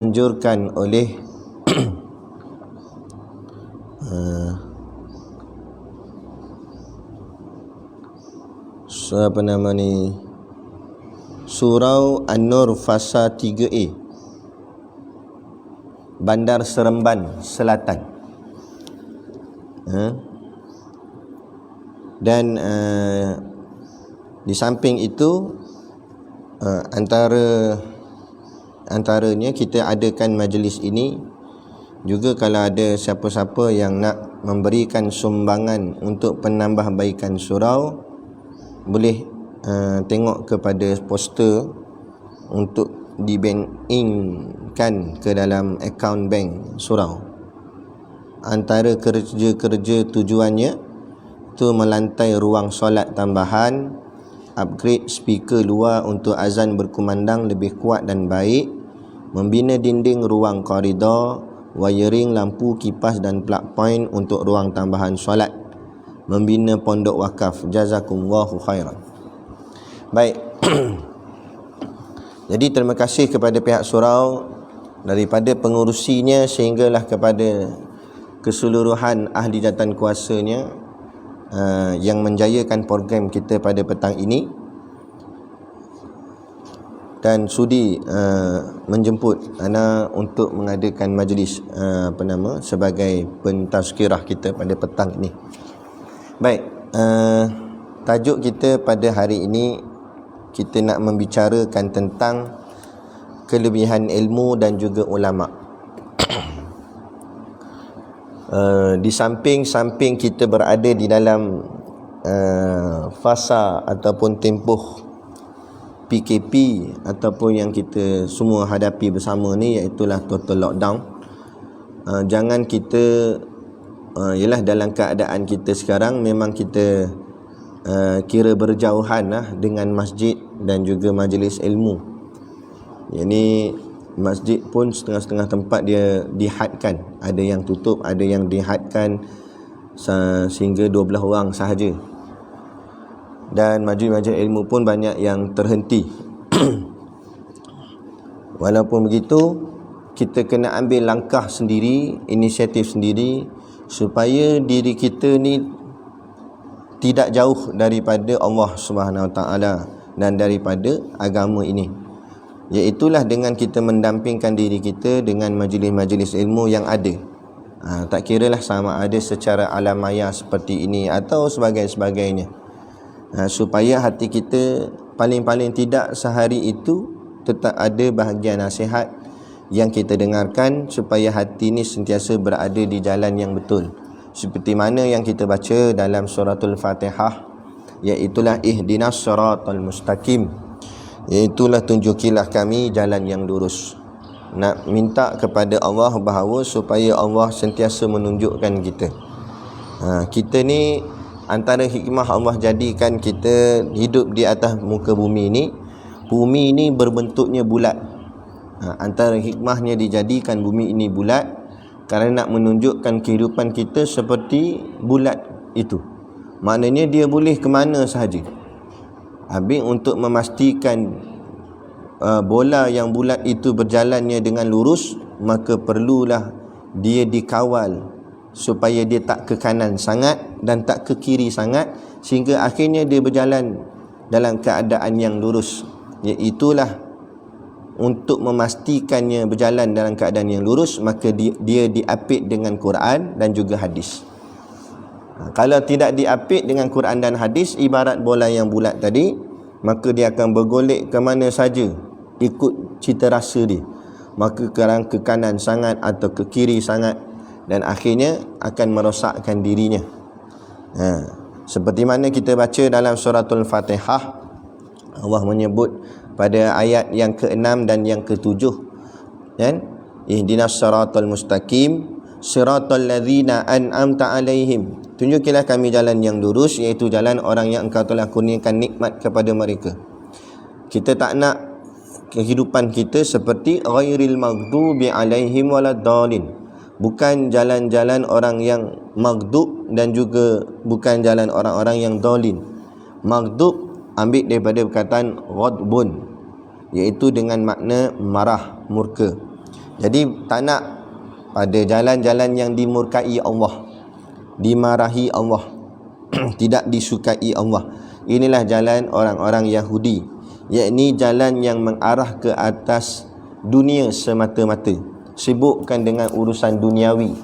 dianjurkan oleh Surau An-Nur Fasa 3A, Bandar Seremban Selatan. Dan di samping itu antaranya kita adakan majlis ini juga kalau ada siapa-siapa yang nak memberikan sumbangan untuk penambahbaikan surau, boleh tengok kepada poster untuk di-bank-in-kan ke dalam akaun bank surau. Antara kerja-kerja tujuannya tu melantai ruang solat tambahan, upgrade speaker luar untuk azan berkumandang lebih kuat dan baik, membina dinding ruang koridor, wiring lampu kipas dan plug point untuk ruang tambahan solat, membina pondok wakaf. Jazakumullahu khairan. Baik. Jadi terima kasih kepada pihak surau, daripada pengurusinya sehinggalah kepada keseluruhan ahli jawatan kuasanya yang menjayakan program kita pada petang ini dan sudi menjemput ana untuk mengadakan majlis sebagai pentazkirah kita pada petang ini. Baik, tajuk kita pada hari ini kita nak membicarakan tentang kelebihan ilmu dan juga ulama. Di samping kita berada di dalam fasa ataupun tempoh PKP ataupun yang kita semua hadapi bersama ni, iaitulah total lockdown. Jangan kita ialah dalam keadaan kita sekarang memang kita kira berjauhan dengan masjid dan juga majlis ilmu. Ini masjid pun setengah-setengah tempat dia dihadkan, ada yang tutup, ada yang dihadkan sehingga 12 orang sahaja. Dan majlis-majlis ilmu pun banyak yang terhenti. Walaupun begitu, kita kena ambil langkah sendiri, inisiatif sendiri supaya diri kita ni tidak jauh daripada Allah Subhanahu Wa Taala dan daripada agama ini. Iaitulah dengan kita mendampingkan diri kita dengan majlis-majlis ilmu yang ada. Tak kiralah sama ada secara alam maya seperti ini atau sebagainya. Supaya hati kita paling-paling tidak sehari itu tetap ada bahagian nasihat yang kita dengarkan, supaya hati ini sentiasa berada di jalan yang betul. Seperti mana yang kita baca dalam suratul Fatihah, iaitulah ihdinas siratal mustaqim, iaitulah tunjukilah kami jalan yang lurus. Nak minta kepada Allah bahawa supaya Allah sentiasa menunjukkan kita. Kita ni antara hikmah Allah jadikan kita hidup di atas muka bumi ni. Bumi ni berbentuknya bulat. Antara hikmahnya dijadikan bumi ini bulat kerana nak menunjukkan kehidupan kita seperti bulat itu. Maknanya dia boleh ke mana sahaja. Habis untuk memastikan bola yang bulat itu berjalannya dengan lurus, maka perlulah dia dikawal supaya dia tak ke kanan sangat dan tak ke kiri sangat, sehingga akhirnya dia berjalan dalam keadaan yang lurus. Iaitulah untuk memastikannya berjalan dalam keadaan yang lurus, maka dia diapit dengan Quran dan juga hadis. Kalau tidak diapit dengan Quran dan hadis, ibarat bola yang bulat tadi, maka dia akan bergolek ke mana saja ikut cita rasa dia. Maka kadang ke kanan sangat atau ke kiri sangat, dan akhirnya akan merosakkan dirinya. Seperti mana kita baca dalam suratul Fatihah, Allah menyebut pada ayat yang ke-6 dan yang ke-7, kan? Ihdinas siratal mustaqim siratal ladzina an'amta alaihim, tunjukilah kami jalan yang lurus, iaitu jalan orang yang engkau telah kurniakan nikmat kepada mereka. Kita tak nak kehidupan kita seperti ghairil maghdubi alaihim waladdallin, bukan jalan-jalan orang yang maghdub dan juga bukan jalan orang-orang yang dhalin. Maghdub ambil daripada perkataan ghadbun, iaitu dengan makna marah, murka. Jadi tak nak pada jalan-jalan yang dimurkai Allah, dimarahi Allah, tidak disukai Allah. Inilah jalan orang-orang Yahudi, yakni jalan yang mengarah ke atas dunia semata-mata, sibukkan dengan urusan duniawi,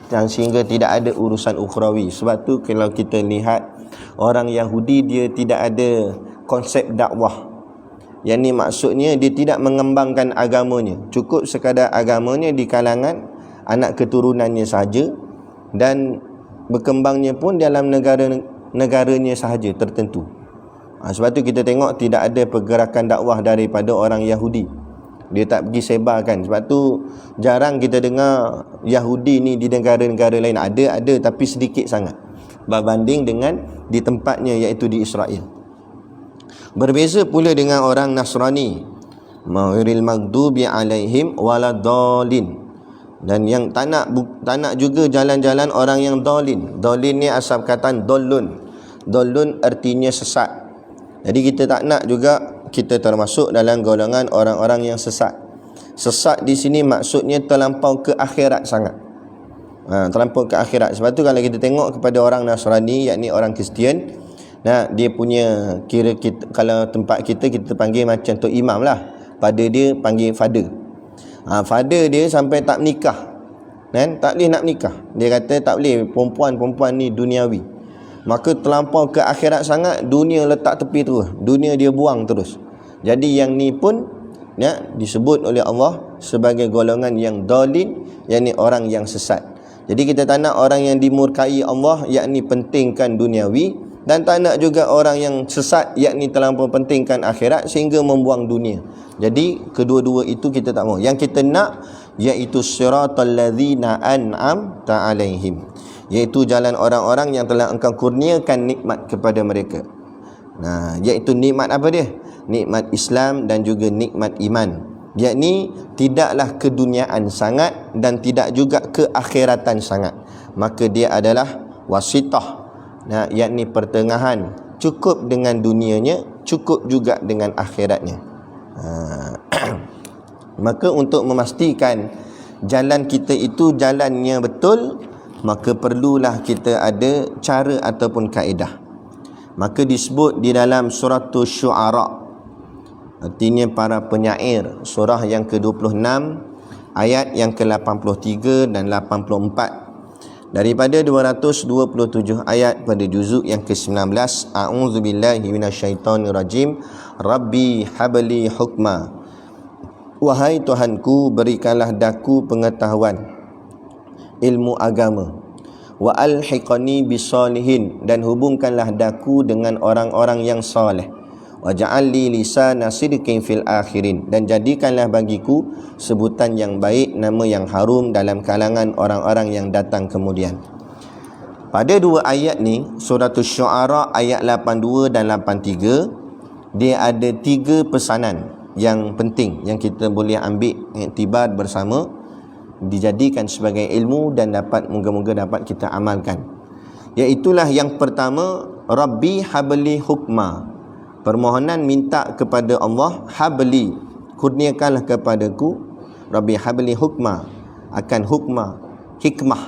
dan sehingga tidak ada urusan ukhrawi. Sebab tu kalau kita lihat orang Yahudi, dia tidak ada konsep dakwah. Yang ni maksudnya dia tidak mengembangkan agamanya, cukup sekadar agamanya di kalangan anak keturunannya sahaja, dan berkembangnya pun dalam negaranya sahaja tertentu. Sebab tu kita tengok tidak ada pergerakan dakwah daripada orang Yahudi. Dia tak pergi sebarkan. Sebab tu jarang kita dengar Yahudi ni di negara-negara lain. Ada tapi sedikit sangat berbanding dengan di tempatnya, iaitu di Israel. Berbeza pula dengan orang Nasrani, ghairil maghdubi alaihim waladdallin. Dan yang tak nak juga jalan-jalan orang yang dolin. Dolin ni asal perkataan dollun. Dollun artinya sesat. Jadi kita tak nak juga kita termasuk dalam golongan orang-orang yang sesat. Sesat di sini maksudnya terlampau ke akhirat sangat. Terlampau ke akhirat. Sebab tu kalau kita tengok kepada orang Nasrani, yakni orang Kristian, dia punya kita, kalau tempat kita panggil macam Tok Imam lah, pada dia panggil father. Father dia sampai tak menikah, kan? Tak boleh nak menikah. Dia kata tak boleh, perempuan ni duniawi. Maka terlampau ke akhirat sangat, dunia letak tepi terus, dunia dia buang terus. Jadi yang ni pun disebut oleh Allah sebagai golongan yang dolin, yakni orang yang sesat. Jadi kita tak nak orang yang dimurkai Allah, yakni pentingkan duniawi, dan tak nak juga orang yang sesat, yakni terlampau pentingkan akhirat sehingga membuang dunia. Jadi kedua-dua itu kita tak mahu. Yang kita nak iaitu siratal ladzina an'amta alaihim, iaitu jalan orang-orang yang telah engkau kurniakan nikmat kepada mereka. Iaitu nikmat apa dia? Nikmat Islam dan juga nikmat iman. Yakni tidaklah keduniaan sangat dan tidak juga keakhiratan sangat. Maka dia adalah wasitah, yakni pertengahan, cukup dengan dunianya, cukup juga dengan akhiratnya. Maka untuk memastikan jalan kita itu jalannya betul, maka perlulah kita ada cara ataupun kaedah. Maka disebut di dalam surah Syu'ara, artinya para penyair, surah yang ke-26 ayat yang ke-83 dan 84. Daripada 227 ayat pada juzuk yang ke-19. A'udzubillahi minasyaitonirrajim. Rabbi habli hukma. Wahai Tuhanku, berikanlah daku pengetahuan, ilmu agama. Wa alhiqani bisalihin, dan hubungkanlah daku dengan orang-orang yang soleh. Waj'al li lisana sidqin fil akhirin, dan jadikanlah bagiku sebutan yang baik, nama yang harum dalam kalangan orang-orang yang datang kemudian. Pada dua ayat ni, surah Syu'ara ayat 82 dan 83, dia ada tiga pesanan yang penting yang kita boleh ambil iktibar bersama, dijadikan sebagai ilmu dan dapat, moga-moga dapat kita amalkan. Iaitulah yang pertama, Rabbi habli hukma. Permohonan minta kepada Allah, habli, kurniakanlah kepadaku, Rabbi habli hukma, akan hukmah, hikmah,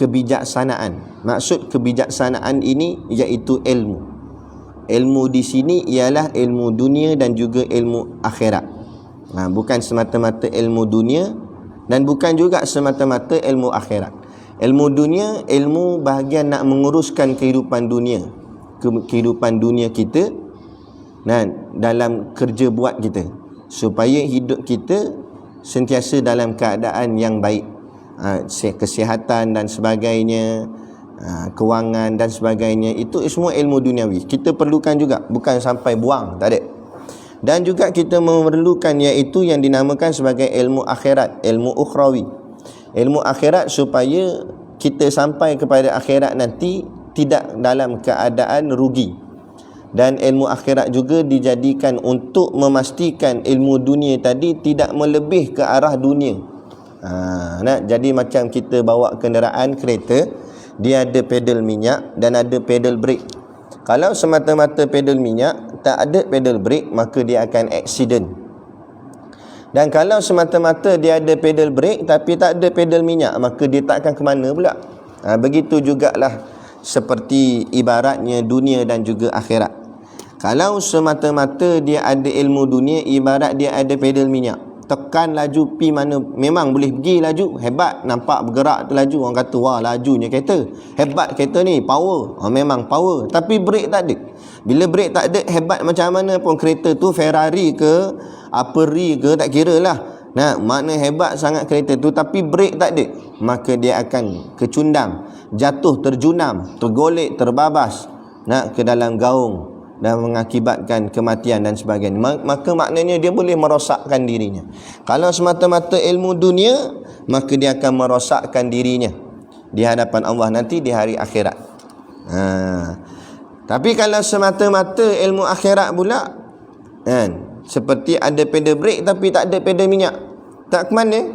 kebijaksanaan. Maksud kebijaksanaan ini iaitu ilmu. Ilmu di sini ialah ilmu dunia dan juga ilmu akhirat. Bukan semata-mata ilmu dunia dan bukan juga semata-mata ilmu akhirat. Ilmu dunia, ilmu bahagian nak menguruskan kehidupan dunia, kehidupan dunia kita, dalam kerja buat kita, supaya hidup kita sentiasa dalam keadaan yang baik, kesihatan dan sebagainya, kewangan dan sebagainya. Itu semua ilmu duniawi kita perlukan juga, bukan sampai buang, tak ada. Dan juga kita memerlukan iaitu yang dinamakan sebagai ilmu akhirat, ilmu ukhrawi, ilmu akhirat, supaya kita sampai kepada akhirat nanti tidak dalam keadaan rugi. Dan ilmu akhirat juga dijadikan untuk memastikan ilmu dunia tadi tidak melebih ke arah dunia. Jadi macam kita bawa kenderaan kereta, dia ada pedal minyak dan ada pedal brake. Kalau semata-mata pedal minyak, tak ada pedal brake, maka dia akan accident. Dan kalau semata-mata dia ada pedal brake tapi tak ada pedal minyak, maka dia tak akan ke mana pula. Begitu jugalah seperti ibaratnya dunia dan juga akhirat. Kalau semata-mata dia ada ilmu dunia, ibarat dia ada pedal minyak. Tekan laju pi mana, memang boleh pergi laju, hebat, nampak bergerak tu laju, orang kata wah lajunya kereta, hebat kereta ni, power. Memang power, tapi brake tak ada. Bila brake tak ada, hebat macam mana pun kereta tu, Ferrari ke Aperi ke, tak kira lah. Nah, makna hebat sangat kereta tu, tapi brake tak ada, maka dia akan kecundang, jatuh, terjunam, tergolek, terbabas ke dalam gaung dan mengakibatkan kematian dan sebagainya. Maka maknanya dia boleh merosakkan dirinya. Kalau semata-mata ilmu dunia, maka dia akan merosakkan dirinya di hadapan Allah nanti di hari akhirat. Tapi kalau semata-mata ilmu akhirat pula, kan, seperti ada pedal brake tapi tak ada pedal minyak, tak ke mana.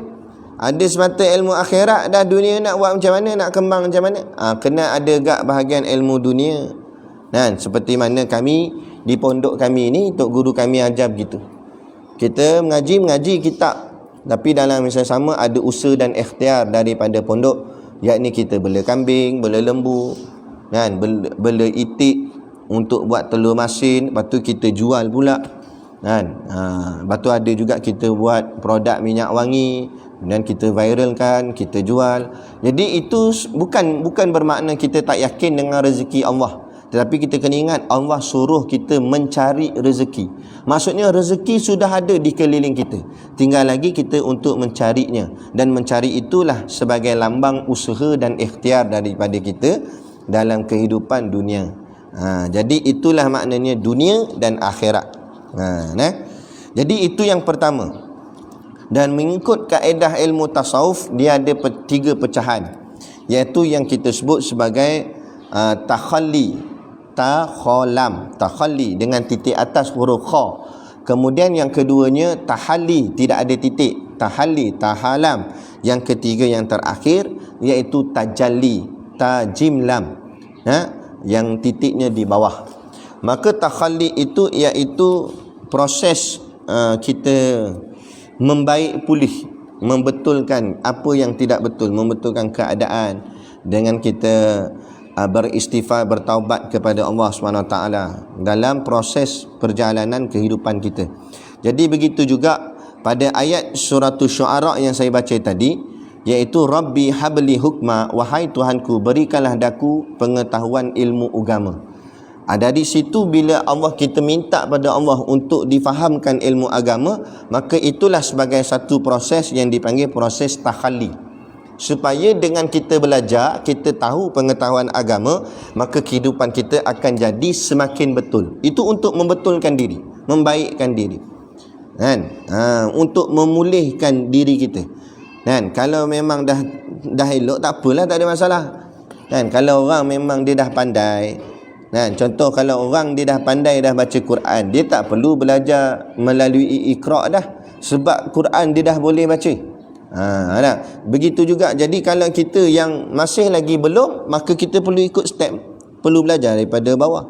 Ada semata ilmu akhirat, dah dunia nak buat macam mana, nak kembang macam mana, kena ada gak bahagian ilmu dunia. Dan seperti mana kami di pondok kami ni, tok guru kami ajar begitu. Kita mengaji kitab, tapi dalam masa sama ada usaha dan ikhtiar daripada pondok, yakni kita bela kambing, bela lembu, kan, bela itik untuk buat telur masin, lepas tu kita jual pula, kan. Lepas tu ada juga kita buat produk minyak wangi dan kita viralkan, kita jual. Jadi itu bukan bermakna kita tak yakin dengan rezeki Allah. Tetapi kita kena ingat, Allah suruh kita mencari rezeki. Maksudnya rezeki sudah ada di keliling kita, tinggal lagi kita untuk mencarinya. Dan mencari itulah sebagai lambang usaha dan ikhtiar daripada kita dalam kehidupan dunia. Jadi itulah maknanya dunia dan akhirat. Jadi itu yang pertama. Dan mengikut kaedah ilmu tasawuf, dia ada 3 pecahan, iaitu yang kita sebut sebagai takhalli, takhalli dengan titik atas huruf kha. Kemudian yang keduanya tahalli, tidak ada titik, tahalli, tahalam. Yang ketiga yang terakhir iaitu tajalli, tajim lam, yang titiknya di bawah. Maka takhalli itu iaitu proses kita membaik pulih, membetulkan apa yang tidak betul, membetulkan keadaan dengan kita beristighfar, bertaubat kepada Allah SWT dalam proses perjalanan kehidupan kita. Jadi begitu juga pada ayat surah Syu'ara yang saya baca tadi, iaitu Rabbi habli hukma, wahai Tuhanku berikanlah daku pengetahuan ilmu agama. Dari situ bila kita minta pada Allah untuk difahamkan ilmu agama, maka itulah sebagai satu proses yang dipanggil proses takhalli. Supaya dengan kita belajar, kita tahu pengetahuan agama, maka kehidupan kita akan jadi semakin betul. Itu untuk membetulkan diri, membaikkan diri, kan? Untuk memulihkan diri kita, kan? Kalau memang dah elok, tak apalah, tak ada masalah, kan? Kalau orang memang dia dah pandai, kan? Contoh kalau orang dia dah pandai, dah baca Quran, dia tak perlu belajar melalui Iqra' dah, sebab Quran dia dah boleh baca. Begitu juga. Jadi kalau kita yang masih lagi belum, maka kita perlu ikut step, perlu belajar daripada bawah.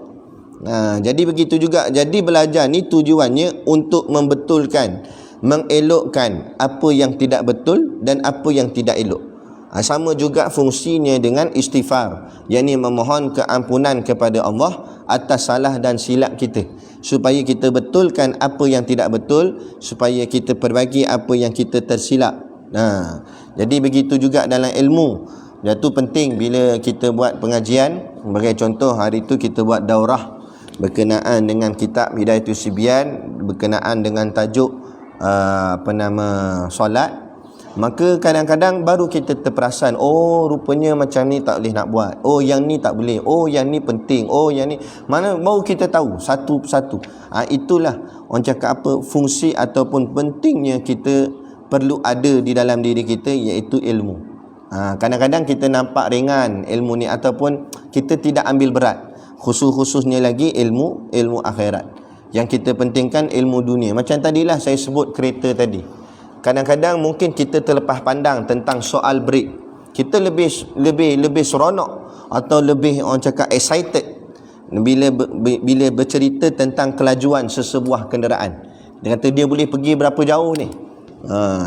Jadi begitu juga. Jadi belajar ni tujuannya untuk membetulkan, mengelokkan apa yang tidak betul dan apa yang tidak elok. Sama juga fungsinya dengan istighfar, yakni memohon keampunan kepada Allah atas salah dan silap kita, supaya kita betulkan apa yang tidak betul, supaya kita perbaiki apa yang kita tersilap. Jadi begitu juga dalam ilmu. Itu penting bila kita buat pengajian. Sebagai contoh, hari itu kita buat daurah berkenaan dengan kitab Hidayatus Sibyan, berkenaan dengan tajuk solat. Maka kadang-kadang baru kita terperasan, oh rupanya macam ni tak boleh nak buat, oh yang ni tak boleh, oh yang ni penting, oh yang ni mana, baru kita tahu satu persatu. Itulah orang cakap apa, fungsi ataupun pentingnya kita perlu ada di dalam diri kita, iaitu ilmu. Kadang-kadang kita nampak ringan ilmu ni, ataupun kita tidak ambil berat, khususnya lagi ilmu akhirat. Yang kita pentingkan ilmu dunia. Macam tadilah saya sebut kereta tadi. Kadang-kadang mungkin kita terlepas pandang tentang soal brake. Kita lebih seronok atau lebih orang cakap excited bila bercerita tentang kelajuan sesebuah kenderaan. Dia kata dia boleh pergi berapa jauh ni,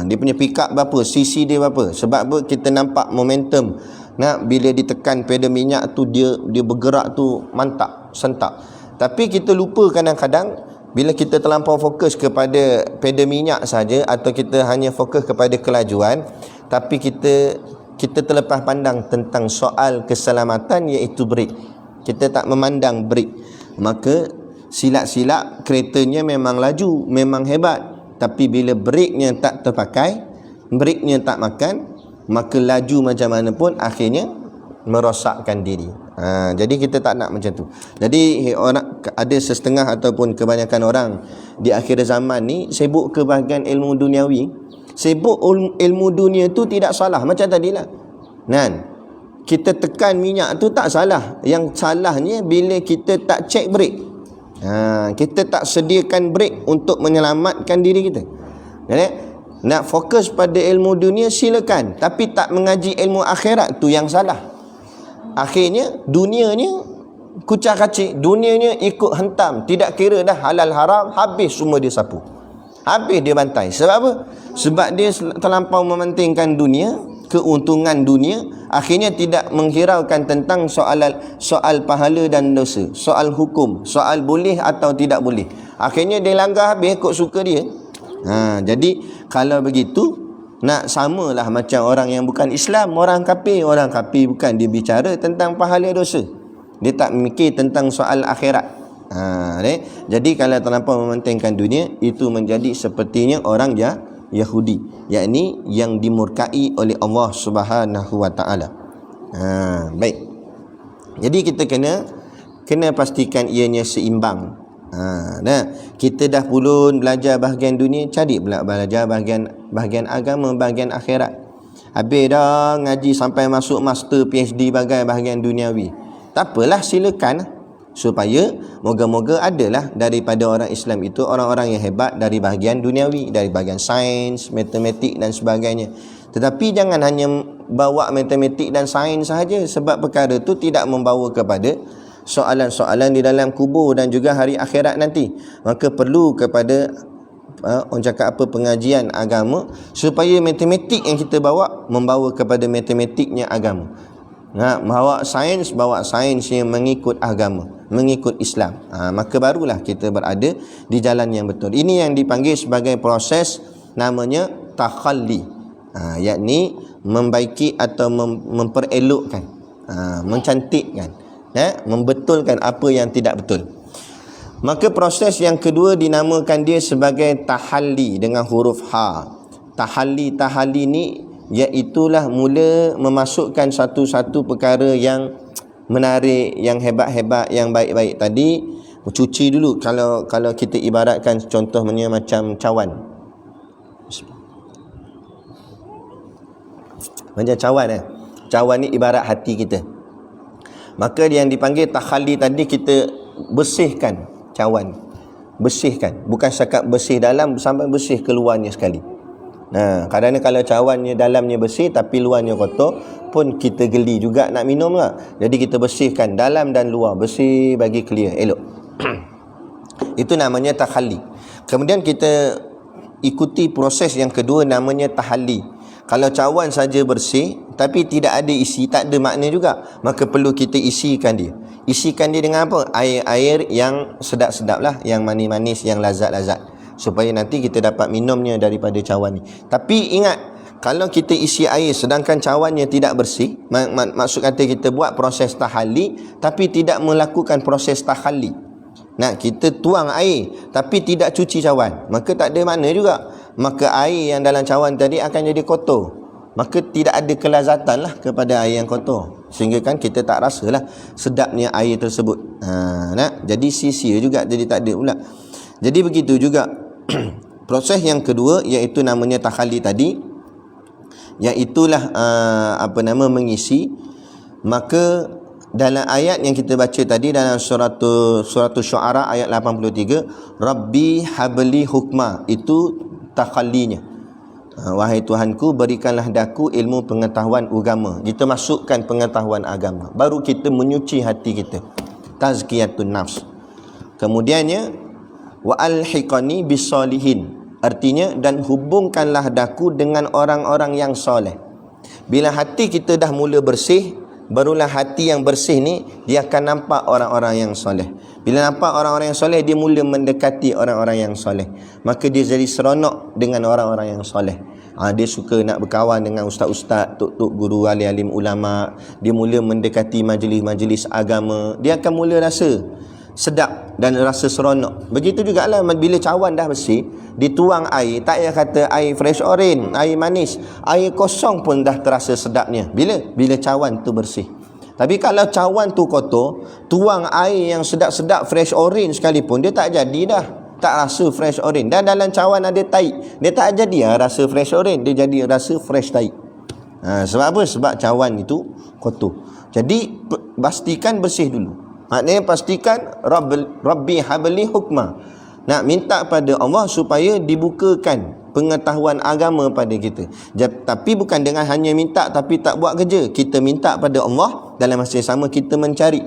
Dia punya pick up berapa, CC dia berapa. Sebab apa? Kita nampak momentum. Bila ditekan pedal minyak tu, dia bergerak tu mantap, sentak. Tapi kita lupa kadang-kadang bila kita terlampau fokus kepada pedal minyak saja, atau kita hanya fokus kepada kelajuan, tapi kita terlepas pandang tentang soal keselamatan, iaitu brake. Kita tak memandang brake. Maka silap-silap keretanya memang laju, memang hebat, tapi bila brake-nya tak terpakai, brake-nya tak makan, maka laju macam mana pun akhirnya merosakkan diri. Jadi kita tak nak macam tu. Jadi orang ada setengah ataupun kebanyakan orang di akhir zaman ni sibuk ke bahagian ilmu duniawi. Sibuk ilmu dunia tu tidak salah, macam tadilah. Kita tekan minyak tu tak salah. Yang salahnya bila kita tak check brake. Kita tak sediakan brake untuk menyelamatkan diri kita. Jadi nak fokus pada ilmu dunia silakan, tapi tak mengaji ilmu akhirat tu yang salah. Akhirnya dunianya kucak-kacik, dunianya ikut hentam, tidak kira dah halal haram, habis semua dia sapu, habis dia bantai. Sebab apa? Sebab dia terlampau mementingkan dunia, keuntungan dunia, akhirnya tidak menghiraukan tentang soal pahala dan dosa, soal hukum, soal boleh atau tidak boleh. Akhirnya dia langgar habis ikut suka dia. Jadi kalau begitu, nak samalah macam orang yang bukan Islam, orang kafir. Orang kafir bukan dia bicara tentang pahala dosa, dia tak mikir tentang soal akhirat. Jadi kalau terlampau mementingkan dunia, itu menjadi sepertinya orang Yahudi, yakni yang dimurkai oleh Allah Subhanahu wa taala. Baik. Jadi kita kena pastikan ianya seimbang. Kita dah pulun belajar bahagian dunia, cari pula belajar bahagian agama, bahagian akhirat. Habis dah ngaji sampai masuk master PhD bahagian duniawi, tak apalah, silakan, supaya moga-moga adalah daripada orang Islam itu orang-orang yang hebat dari bahagian duniawi, dari bahagian sains, matematik dan sebagainya. Tetapi jangan hanya bawa matematik dan sains sahaja, sebab perkara itu tidak membawa kepada soalan-soalan di dalam kubur dan juga hari akhirat nanti. Maka perlu kepada orang cakap apa, pengajian agama, supaya matematik yang kita bawa membawa kepada matematiknya agama. Bawa sains yang mengikut agama, mengikut Islam. Maka barulah kita berada di jalan yang betul. Ini yang dipanggil sebagai proses namanya takhalli, yakni membaiki atau memperelokkan, mencantikkan, membetulkan apa yang tidak betul. Maka proses yang kedua dinamakan dia sebagai tahalli dengan huruf ha. Tahalli ni iaitulah mula memasukkan satu-satu perkara yang menarik, yang hebat-hebat, yang baik-baik tadi. Cuci dulu, kalau kita ibaratkan contohnya macam cawan. Macam cawan Cawan ni ibarat hati kita. Maka yang dipanggil takhalli tadi, kita bersihkan cawan. Bersihkan, bukan cakap bersih dalam sampai bersih keluarnya sekali. Kadang-kadang kalau cawannya dalamnya bersih tapi luarnya kotor pun kita geli juga nak minum lah. Jadi kita bersihkan dalam dan luar, bersih bagi clear, elok. Itu namanya takhalli. Kemudian kita ikuti proses yang kedua namanya tahalli. Kalau cawan saja bersih tapi tidak ada isi, tak ada makna juga. Maka perlu kita isikan dia. Isikan dia dengan apa? Air yang sedap-sedap lah, yang manis-manis, yang lazat-lazat, supaya nanti kita dapat minumnya daripada cawan ni. Tapi ingat, kalau kita isi air sedangkan cawannya tidak bersih, maksud kata kita buat proses tahalli tapi tidak melakukan proses takhalli. Kita tuang air tapi tidak cuci cawan, maka tak ada makna juga. Maka air yang dalam cawan tadi akan jadi kotor. Maka tidak ada kelazatan lah kepada air yang kotor, sehingga kan kita tak rasalah sedapnya air tersebut. Jadi sia-sia juga, jadi tak ada pula. Jadi begitu juga proses yang kedua, iaitu namanya takhalli tadi, iaitulah mengisi. Maka dalam ayat yang kita baca tadi dalam surah Syu'ara ayat 83, Rabbi habli hukma, itu takhallinya. Wahai Tuhanku, berikanlah daku ilmu pengetahuan agama. Kita masukkan pengetahuan agama, baru kita menyuci hati kita, tazkiyatun nafs. Kemudiannya wa alhiqani bisolihin. Artinya, dan hubungkanlah daku dengan orang-orang yang soleh. Bila hati kita dah mula bersih, barulah hati yang bersih ni dia akan nampak orang-orang yang soleh. Bila nampak orang-orang yang soleh, dia mula mendekati orang-orang yang soleh. Maka dia jadi seronok dengan orang-orang yang soleh. Dia suka nak berkawan dengan ustaz-ustaz, tok-tok guru, alim-alim ulama. Dia mula mendekati majlis-majlis agama. Dia akan mula rasa sedap dan rasa seronok. Begitu jugalah bila cawan dah bersih, dituang air, tak payah kata air fresh orange, air manis, air kosong pun dah terasa sedapnya. Bila cawan tu bersih. Tapi kalau cawan tu kotor, tuang air yang sedap-sedap fresh orange sekalipun, dia tak jadi dah, tak rasa fresh orange. Dan dalam cawan ada tai, dia tak jadi rasa fresh orange, dia jadi rasa fresh tai. Sebab apa? Sebab cawan itu kotor. Jadi pastikan bersih dulu. Maknanya pastikan Rabbi habli hukma. Nak minta pada Allah supaya dibukakan pengetahuan agama pada kita. Tapi bukan dengan hanya minta tapi tak buat kerja. Kita minta pada Allah, dalam masa yang sama kita mencari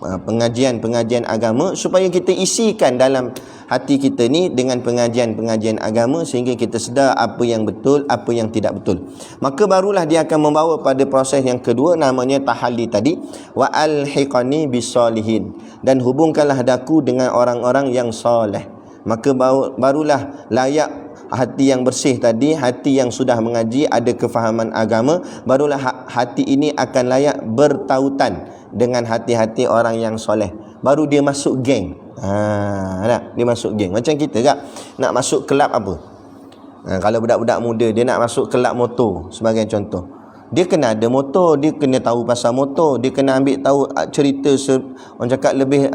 pengajian-pengajian agama supaya kita isikan dalam hati kita ni dengan pengajian-pengajian agama sehingga kita sedar apa yang betul, apa yang tidak betul. Maka barulah dia akan membawa pada proses yang kedua, namanya tahalli tadi, wa alhiqani bisolihin, dan hubungkanlah daku dengan orang-orang yang soleh. Maka barulah layak hati yang bersih tadi, hati yang sudah mengaji, ada kefahaman agama, barulah hati ini akan layak bertautan dengan hati-hati orang yang soleh. Baru dia masuk geng. Dia masuk geng. Macam kita tak nak masuk kelab apa? Kalau budak-budak muda dia nak masuk kelab motor sebagai contoh, dia kena ada motor, dia kena tahu pasal motor, dia kena ambil tahu cerita orang cakap lebih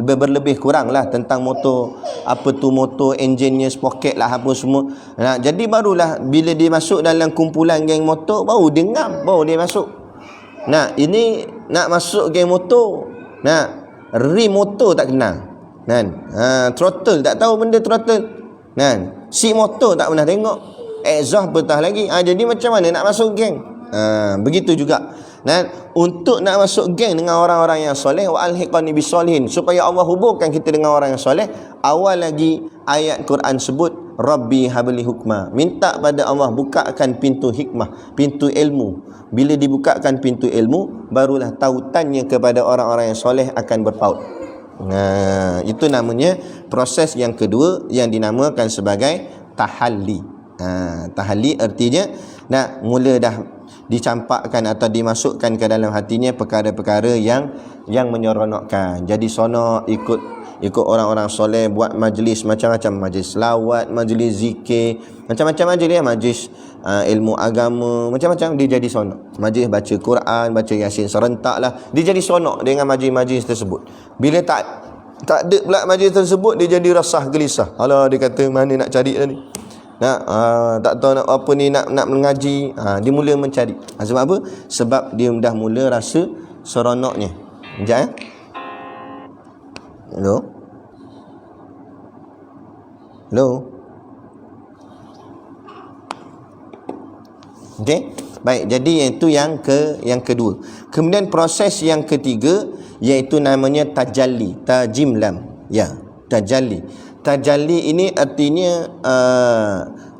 berlebih kurang lah tentang motor, apa tu motor, enjinnya, sprocket lah, apa semua. Jadi barulah bila dia masuk dalam kumpulan geng motor, baru dia ngam, baru dia masuk. Ini nak masuk geng motor, rim motor tak kenal, throttle tak tahu benda throttle, seat motor tak pernah tengok, exhaust betah lagi. Jadi macam mana nak masuk geng? Begitu juga. Untuk nak masuk geng dengan orang-orang yang soleh, wa alhiqani bisolihin, supaya Allah hubungkan kita dengan orang yang soleh, awal lagi ayat Quran sebut Rabbi habli hukma. Minta pada Allah bukakan pintu hikmah, pintu ilmu. Bila dibukakan pintu ilmu, barulah tautannya kepada orang-orang yang soleh akan berpaut. Itu namanya proses yang kedua yang dinamakan sebagai tahalli. Tahalli artinya mula dah dicampakkan atau dimasukkan ke dalam hatinya perkara-perkara yang menyeronokkan. Jadi sonok ikut orang-orang soleh, buat majlis macam-macam, majlis selawat, majlis zikir, macam-macam majlis ilmu agama, macam-macam, dia jadi sonok. Majlis baca Quran, baca Yasin serentak lah, dia jadi sonok dengan majlis-majlis tersebut. Bila tak ada pula majlis tersebut, dia jadi rasah gelisah. Alah, dia kata mana nak cari dah ni, tak tahu nak apa ni, nak mengaji. Dia mula mencari. Sebab apa? Sebab dia dah mula rasa seronoknya. Sekejap ya. Hello. Okey. Baik, jadi itu yang kedua. Kemudian proses yang ketiga iaitu namanya tajalli, tajim lam. Ya, tajalli. Tajalli ini artinya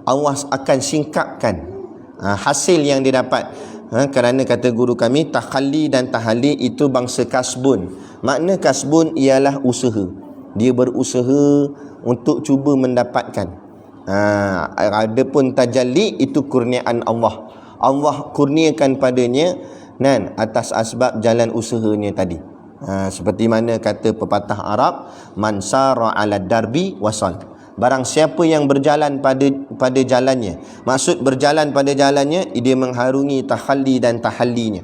Allah akan singkapkan hasil yang didapat. Kerana kata guru kami, takhalli dan tahalli itu bangsa kasbun. Makna kasbun ialah usaha. Dia berusaha untuk cuba mendapatkan. Adapun tajalli itu kurniaan Allah. Allah kurniakan padanya atas asbab jalan usahanya tadi. Seperti mana kata pepatah Arab, man sara ala darbi wasal. Barang siapa yang berjalan pada jalannya, maksud berjalan pada jalannya, dia mengharungi takhalli dan tahallinya.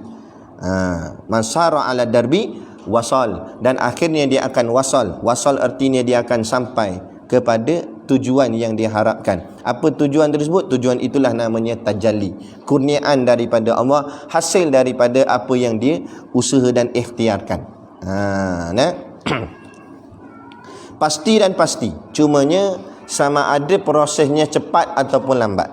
Man sara ala darbi wasal, dan akhirnya dia akan wasal. Wasal artinya dia akan sampai kepada tujuan yang diharapkan. Apa tujuan tersebut? Tujuan itulah namanya tajalli, kurniaan daripada Allah, hasil daripada apa yang dia usaha dan ikhtiarkan. Pasti dan pasti, cumanya sama ada prosesnya cepat ataupun lambat.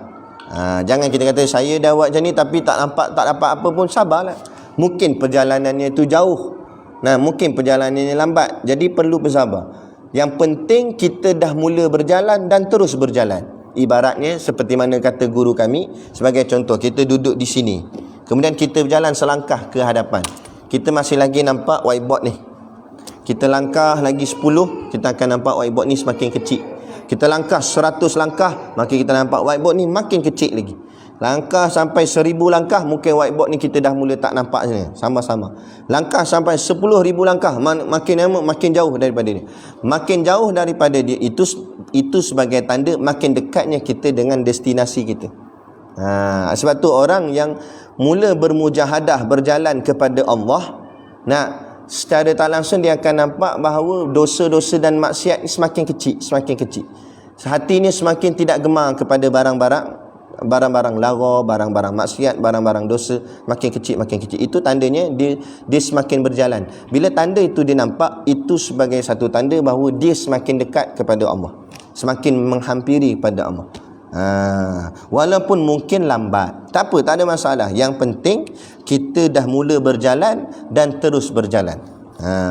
Jangan kita kata saya dah buat macam ni tapi tak dapat apa pun, sabarlah. Mungkin perjalanannya itu jauh, mungkin perjalanannya lambat, jadi perlu bersabar. Yang penting kita dah mula berjalan dan terus berjalan. Ibaratnya seperti mana kata guru kami, sebagai contoh, kita duduk di sini, kemudian kita berjalan selangkah ke hadapan, kita masih lagi nampak whiteboard ni. Kita langkah lagi 10, kita akan nampak whiteboard ni semakin kecil. Kita langkah 100 langkah, maka kita nampak whiteboard ni makin kecil lagi. Langkah sampai 1000 langkah, mungkin whiteboard ni kita dah mula tak nampak sama-sama. Langkah sampai 10,000 langkah, makin lama makin jauh daripada dia. Makin jauh daripada dia, itu sebagai tanda makin dekatnya kita dengan destinasi kita. Sebab tu orang yang mula bermujahadah berjalan kepada Allah, secara tak langsung dia akan nampak bahawa dosa-dosa dan maksiat semakin kecil. Hatinya semakin tidak gemar kepada barang-barang lara, barang-barang maksiat, barang-barang dosa, makin kecil. Itu tandanya dia semakin berjalan. Bila tanda itu dia nampak, itu sebagai satu tanda bahawa dia semakin dekat kepada Allah, semakin menghampiri pada Allah. Walaupun mungkin lambat, tak apa, tak ada masalah. Yang penting kita dah mula berjalan dan terus berjalan.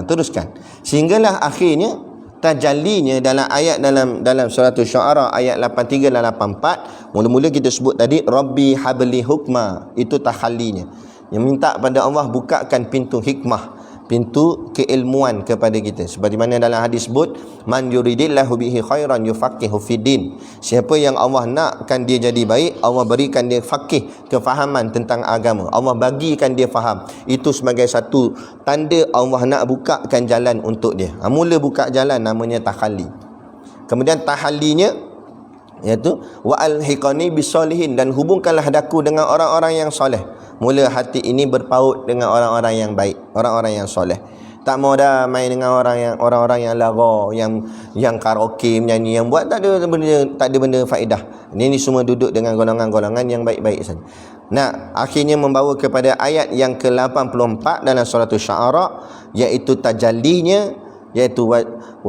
Teruskan sehinggalah akhirnya tajallinya dalam ayat dalam surah Syu'ara ayat 83 dan 84. Mula-mula kita sebut tadi Rabbi habli hukma, itu tahallinya, yang minta pada Allah bukakan pintu hikmah, pintu keilmuan kepada kita. Seperti mana dalam hadis sebut, man yuridillahu bihi khairan yufaqihu fiddin. Siapa yang Allah nakkan dia jadi baik, Allah berikan dia faqih, kefahaman tentang agama. Allah bagikan dia faham. Itu sebagai satu tanda Allah nak bukakan jalan untuk dia. Mula buka jalan namanya tahalli. Kemudian tahallinya iaitu wa alhiqani bisolihin, dan hubungkanlah daku dengan orang-orang yang soleh. Mula hati ini berpaut dengan orang-orang yang baik, orang-orang yang soleh. Tak mau dah main dengan orang-orang yang lara, yang karaoke, menyanyi, yang buat tak ada benda faedah. Ini semua duduk dengan golongan-golongan yang baik-baik saja. Akhirnya membawa kepada ayat yang ke-84 dalam surah Syu'ara, iaitu tajallinya, iaitu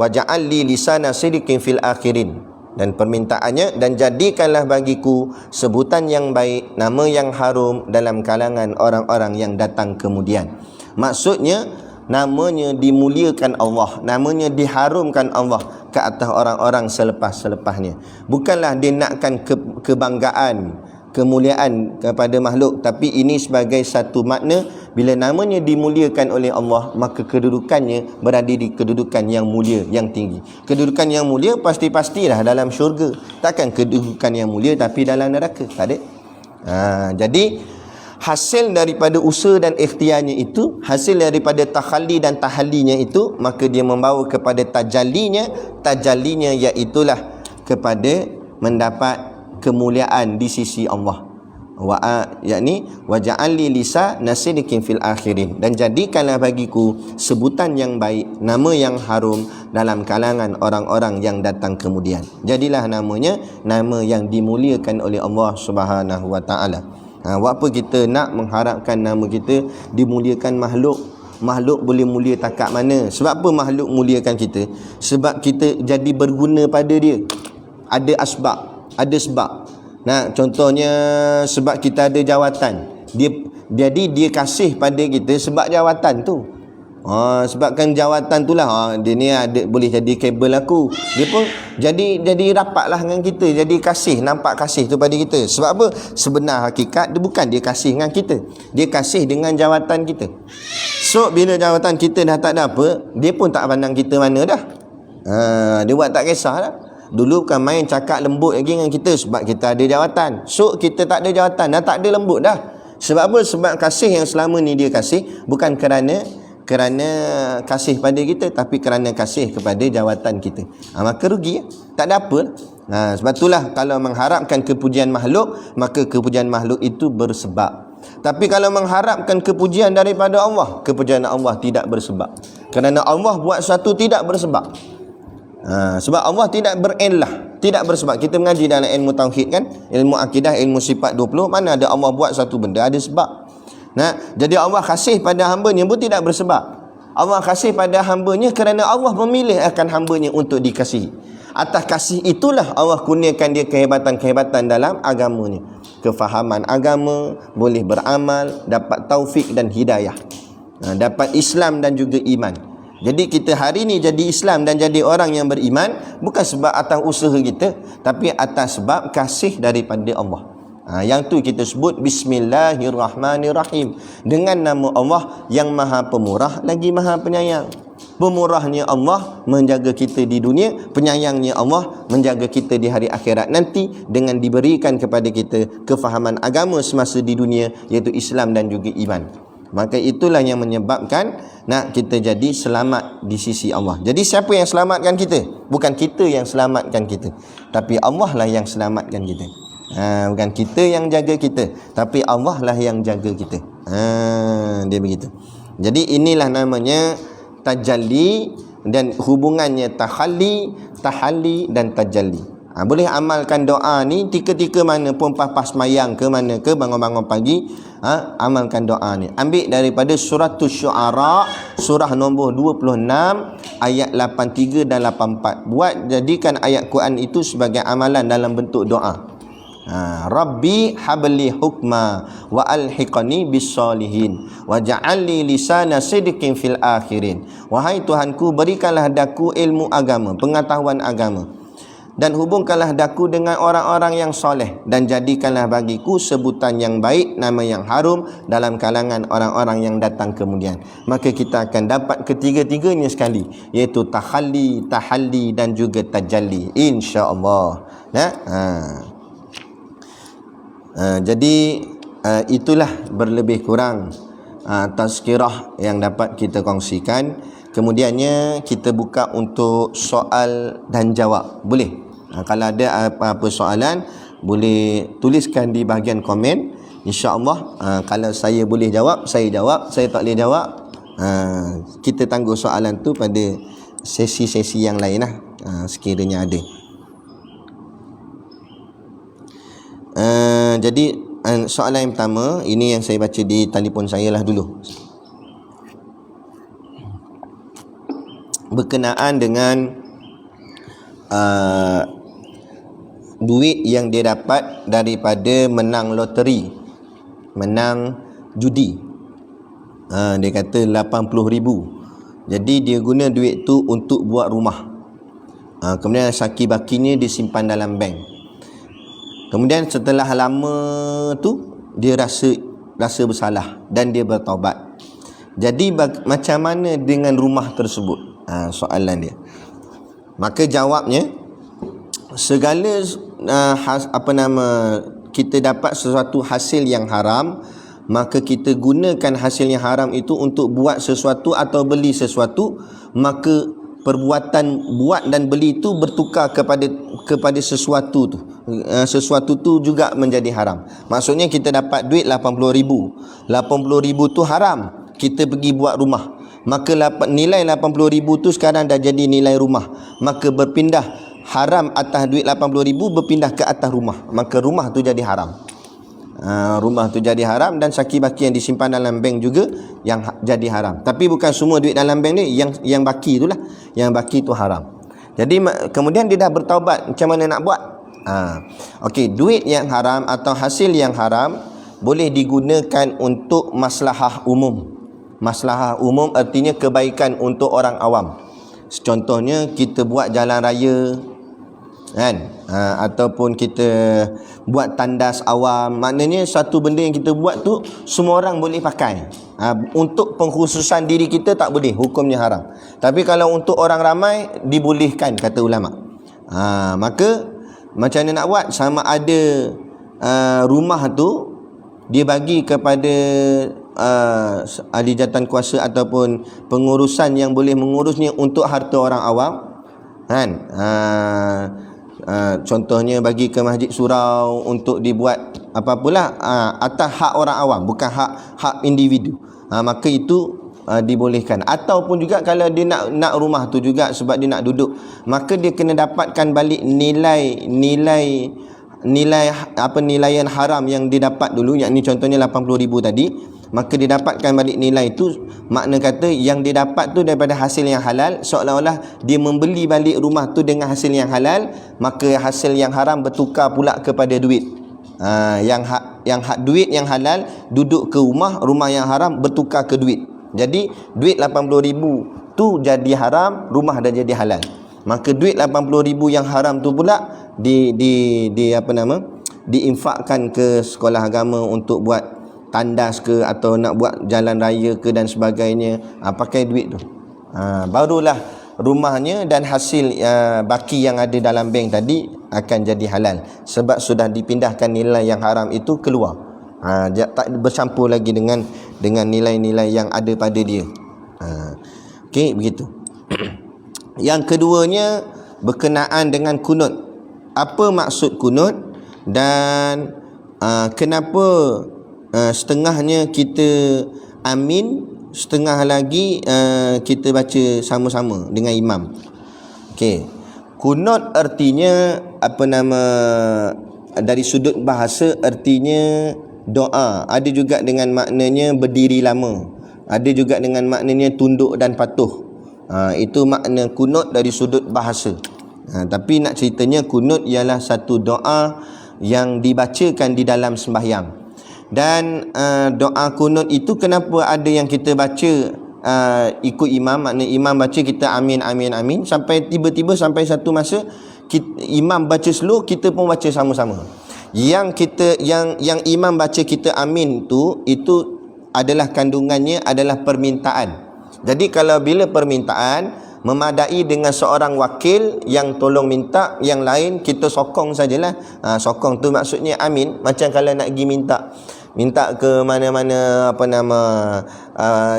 waja'alli lisana sidqin fil akhirin. Dan permintaannya, dan jadikanlah bagiku sebutan yang baik, nama yang harum dalam kalangan orang-orang yang datang kemudian. Maksudnya namanya dimuliakan Allah, namanya diharumkan Allah ke atas orang-orang selepas-selepasnya. Bukanlah dia nakkan kebanggaan, kemuliaan kepada makhluk, tapi ini sebagai satu makna, bila namanya dimuliakan oleh Allah, maka kedudukannya berada di kedudukan yang mulia, yang tinggi. Kedudukan yang mulia pasti-pastilah dalam syurga. Takkan kedudukan yang mulia tapi dalam neraka, tak ada. Jadi hasil daripada usaha dan ikhtiarnya itu, hasil daripada takhalli dan tahallinya itu, maka dia membawa kepada tajallinya iaitulah kepada mendapat kemuliaan di sisi Allah. Yakni waja'alli lisa nasidikin fil akhirin, dan jadikanlah bagiku sebutan yang baik, nama yang harum dalam kalangan orang-orang yang datang kemudian. Jadilah namanya nama yang dimuliakan oleh Allah Subhanahu wa taala. Buat apa kita nak mengharapkan nama kita dimuliakan makhluk? Makhluk boleh mulia takat mana? Sebab apa makhluk muliakan kita? Sebab kita jadi berguna pada dia. Ada sebab. Contohnya sebab kita ada jawatan. Jadi dia kasih pada kita sebab jawatan tu. Sebabkan jawatan itulah dia ni boleh jadi kabel aku. Dia pun jadi rapatlah dengan kita, jadi kasih, nampak kasih tu pada kita. Sebab apa? Sebenar hakikat dia bukan dia kasih dengan kita, dia kasih dengan jawatan kita. So bila jawatan kita dah tak ada apa, dia pun tak pandang kita mana dah. Dia buat tak kisah dah. Dulu bukan main cakap lembut lagi dengan kita sebab kita ada jawatan. So kita tak ada jawatan, dah tak ada lembut dah. Sebab apa? Sebab kasih yang selama ni dia kasih bukan kerana kasih pada kita, tapi kerana kasih kepada jawatan kita. Maka rugi, tak ada apa. Sebab itulah kalau mengharapkan kepujian makhluk, maka kepujian makhluk itu bersebab. Tapi kalau mengharapkan kepujian daripada Allah, kepujian Allah tidak bersebab. Kerana Allah buat sesuatu tidak bersebab. Sebab Allah tidak berillah, tidak bersebab. Kita mengaji dalam ilmu tauhid kan, ilmu akidah, ilmu sifat 20, mana ada Allah buat satu benda ada sebab. Jadi Allah kasih pada hamba-Nya pun tidak bersebab. Allah kasih pada hamba-Nya kerana Allah memilih akan hamba-Nya untuk dikasihi. Atas kasih itulah Allah kurniakan dia kehebatan-kehebatan dalam agama-Nya. Kefahaman agama, boleh beramal, dapat taufik dan hidayah, dapat Islam dan juga iman. Jadi kita hari ni jadi Islam dan jadi orang yang beriman bukan sebab atas usaha kita, tapi atas sebab kasih daripada Allah. Yang tu kita sebut Bismillahirrahmanirrahim, dengan nama Allah yang Maha Pemurah lagi Maha Penyayang. Pemurahnya Allah menjaga kita di dunia, penyayangnya Allah menjaga kita di hari akhirat nanti dengan diberikan kepada kita kefahaman agama semasa di dunia, iaitu Islam dan juga iman. Maka itulah yang menyebabkan nak kita jadi selamat di sisi Allah. Jadi siapa yang selamatkan kita? Bukan kita yang selamatkan kita, tapi Allah lah yang selamatkan kita. Bukan kita yang jaga kita, tapi Allah lah yang jaga kita. Dia begitu. Jadi inilah namanya tajalli, dan hubungannya tahalli dan tajalli. Boleh amalkan doa ni ketika mana pun, pas mayang ke mana ke, bangun-bangun pagi, amalkan doa ni. Ambil daripada surah Syu'ara, surah nombor 26 ayat 83 dan 84. Jadikan ayat Quran itu sebagai amalan dalam bentuk doa. Rabbi habli hukma wa alhiqani bis-solihin wa ja'alni lisana sidqin fil akhirin. Wahai Tuhanku, berikanlah daku ilmu agama, pengetahuan agama, dan hubungkanlah daku dengan orang-orang yang soleh, dan jadikanlah bagiku sebutan yang baik, nama yang harum dalam kalangan orang-orang yang datang kemudian. Maka kita akan dapat ketiga-tiganya sekali, iaitu tahalli, tahalli dan juga tajalli, insya-Allah. Jadi itulah berlebih kurang tazkirah yang dapat kita kongsikan. Kemudiannya kita buka untuk soal dan jawab. Boleh? Kalau ada apa-apa soalan, boleh tuliskan di bahagian komen. InsyaAllah kalau saya boleh jawab, saya jawab. Saya tak boleh jawab, kita tangguh soalan tu pada sesi-sesi yang lain lah, sekiranya ada. Jadi soalan yang pertama, ini yang saya baca di telefon saya lah dulu, berkenaan dengan duit yang dia dapat daripada menang loteri, menang judi. Dia kata 80,000. Jadi dia guna duit tu untuk buat rumah. Kemudian saki bakinya disimpan dalam bank. Kemudian setelah lama tu dia rasa bersalah dan dia bertaubat. Jadi macam mana dengan rumah tersebut? Soalan dia. Maka jawabnya, segala kita dapat sesuatu hasil yang haram, maka kita gunakan hasil yang haram itu untuk buat sesuatu atau beli sesuatu, maka perbuatan buat dan beli itu bertukar kepada sesuatu tu. Sesuatu tu juga menjadi haram. Maksudnya kita dapat duit 80,000. 80,000 tu haram, kita pergi buat rumah, maka nilai 80,000 tu sekarang dah jadi nilai rumah, maka berpindah haram atas duit 80,000 berpindah ke atas rumah, maka rumah tu jadi haram. Rumah tu jadi haram, dan saki baki yang disimpan dalam bank juga yang jadi haram. Tapi bukan semua duit dalam bank ni, yang baki itulah, yang baki tu haram. Jadi kemudian dia dah bertaubat, macam mana nak buat? Okey, duit yang haram atau hasil yang haram boleh digunakan untuk maslahah umum. Maslahah umum artinya kebaikan untuk orang awam. Contohnya kita buat jalan raya, kan? Ataupun kita buat tandas awam. Maknanya satu benda yang kita buat tu semua orang boleh pakai. Untuk pengkhususan diri kita tak boleh, hukumnya haram. Tapi kalau untuk orang ramai dibolehkan, kata ulama. Maka macam mana nak buat? Sama ada rumah tu dia bagi kepada ahli jawatan kuasa ataupun pengurusan yang boleh mengurusnya untuk harta orang awam, kan? Contohnya bagi ke masjid surau untuk dibuat apa-apalah atas hak orang awam, bukan hak individu. Maka itu dibolehkan. Ataupun juga kalau dia nak rumah tu juga sebab dia nak duduk, maka dia kena dapatkan balik nilaian haram yang dia dapat dulu, yakni contohnya 80,000 tadi. Maka dia dapatkan balik nilai itu, makna kata yang dia dapat tu daripada hasil yang halal, seolah-olah dia membeli balik rumah tu dengan hasil yang halal, maka hasil yang haram bertukar pula kepada duit. Yang duit yang halal duduk ke rumah yang haram bertukar ke duit. Jadi duit 80,000 tu jadi haram, rumah dah jadi halal. Maka duit 80,000 yang haram tu pula diinfakkan ke sekolah agama untuk buat tandas ke, atau nak buat jalan raya ke dan sebagainya. Pakai duit tu. Barulah rumahnya dan hasil baki yang ada dalam bank tadi akan jadi halal, sebab sudah dipindahkan nilai yang haram itu keluar. Tak bercampur lagi dengan nilai-nilai yang ada pada dia. Okey, begitu. Yang keduanya berkenaan dengan kunut. Apa maksud kunut dan kenapa setengahnya kita amin, setengah lagi kita baca sama-sama dengan imam. Okey. Kunut artinya dari sudut bahasa artinya doa. Ada juga dengan maknanya berdiri lama. Ada juga dengan maknanya tunduk dan patuh. Itu makna kunut dari sudut bahasa. Tapi nak ceritanya kunut ialah satu doa yang dibacakan di dalam sembahyang. Dan doa kunut itu kenapa ada yang kita baca ikut imam, makna imam baca kita amin amin amin, sampai tiba-tiba sampai satu masa imam baca slow, kita pun baca sama-sama. Yang imam baca kita amin tu, itu adalah kandungannya adalah permintaan. Jadi kalau bila permintaan memadai dengan seorang wakil yang tolong minta, yang lain kita sokong sajalah. Sokong tu maksudnya amin. Macam kalau nak pergi minta ke mana-mana